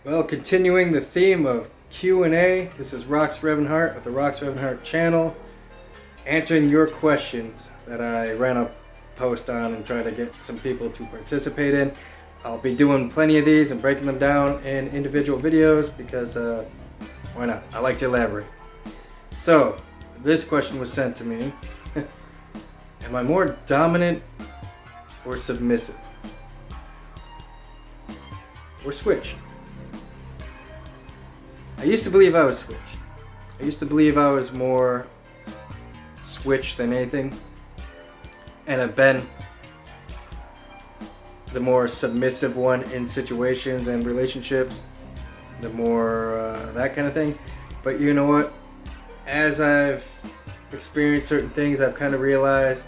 Well, continuing the theme of Q&A, this is Revanharte of the Revanharte channel, answering your questions that I ran a post on and try to get some people to participate in. I'll be doing plenty of these and breaking them down in individual videos because why not? I like to elaborate. So, this question was sent to me. Am I more dominant or submissive? Or switch? I used to believe I was switch. I used to believe I was more switch than anything. And I've been the more submissive one in situations and relationships. The more that kind of thing. But you know what? As I've experienced certain things, I've kind of realized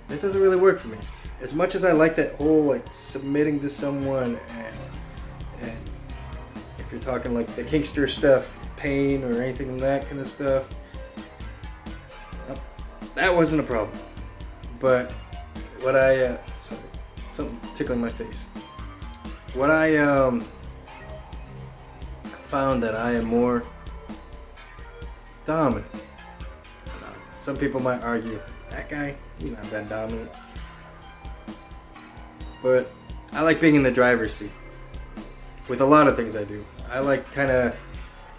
it doesn't really work for me. As much as I like that whole like submitting to someone and if you're talking like the kinkster stuff, pain or anything like that kind of stuff, that wasn't a problem. But what I sorry, something's tickling my face. What I found that I am more dominant. Some people might argue that guy, he's not that dominant. But I like being in the driver's seat with a lot of things I do. I like kind of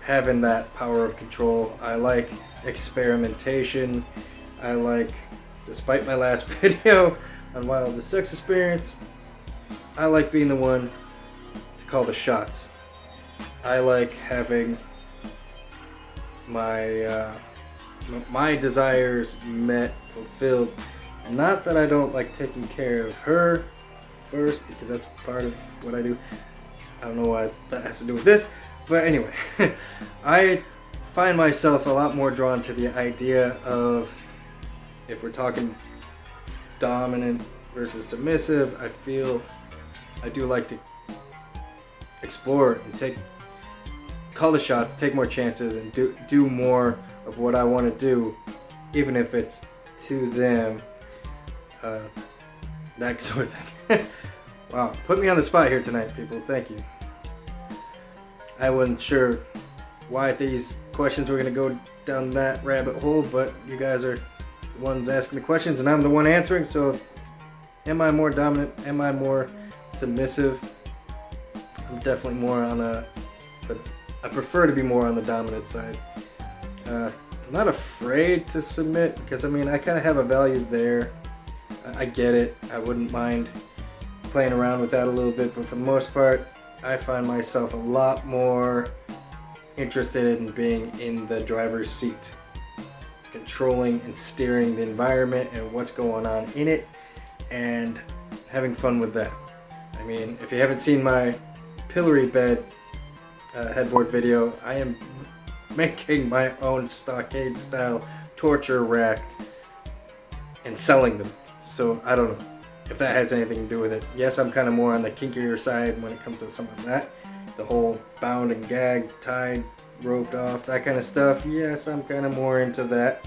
having that power of control. I like experimentation. I like, despite my last video on wildest sex experience, I like being the one to call the shots. I like having my my desires met, fulfilled. Not that I don't like taking care of her first, because that's part of what I do. I don't know what that has to do with this, but anyway, I find myself a lot more drawn to the idea of, if we're talking dominant versus submissive, I feel I do like to explore and call the shots, take more chances, and do more of what I want to do, even if it's to them, that sort of thing. Wow, put me on the spot here tonight, people. Thank you. I wasn't sure why these questions were going to go down that rabbit hole, but you guys are the ones asking the questions, and I'm the one answering. So, am I more dominant? Am I more submissive? I'm definitely more on but I prefer to be more on the dominant side. I'm not afraid to submit because, I mean, I kind of have a value there. I get it. I wouldn't mind playing around with that a little bit, but for the most part, I find myself a lot more interested in being in the driver's seat, controlling and steering the environment and what's going on in it, and having fun with that. I mean, if you haven't seen my pillory bed headboard video, I am making my own stockade style torture rack and selling them. So I don't know if that has anything to do with it. Yes, I'm kind of more on the kinkier side when it comes to some of that. The whole bound and gagged, tied, roped off, that kind of stuff. Yes, I'm kind of more into that.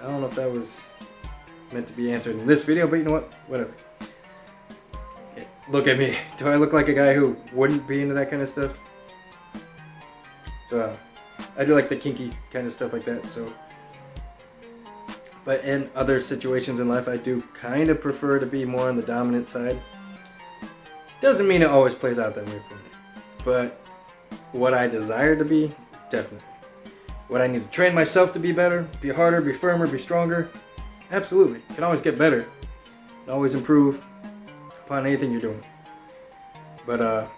I don't know if that was meant to be answered in this video, but you know what? Whatever. Look at me. Do I look like a guy who wouldn't be into that kind of stuff? So, I do like the kinky kind of stuff like that, so. But in other situations in life, I do kind of prefer to be more on the dominant side. Doesn't mean it always plays out that way for me. But what I desire to be, definitely. What I need to train myself to be better, be harder, be firmer, be stronger, absolutely. Can always get better. Can always improve upon anything you're doing. But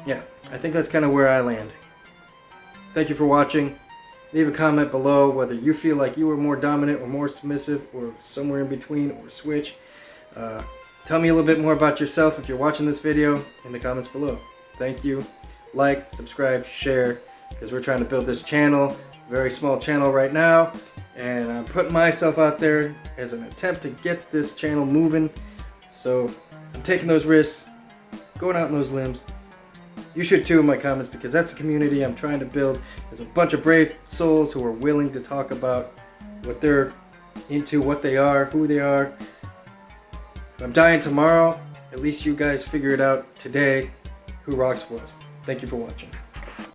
yeah, I think that's kind of where I land. Thank you for watching. Leave a comment below whether you feel like you were more dominant or more submissive or somewhere in between or switch. Tell me a little bit more about yourself if you're watching this video in the comments below. Thank you. Like, subscribe, share, because we're trying to build this channel. Very small channel right now. And I'm putting myself out there as an attempt to get this channel moving. So I'm taking those risks, going out on those limbs. You should too in my comments, because that's the community I'm trying to build. There's a bunch of brave souls who are willing to talk about what they're into, what they are, who they are. If I'm dying tomorrow, at least you guys figure it out today who rocks was. Thank you for watching.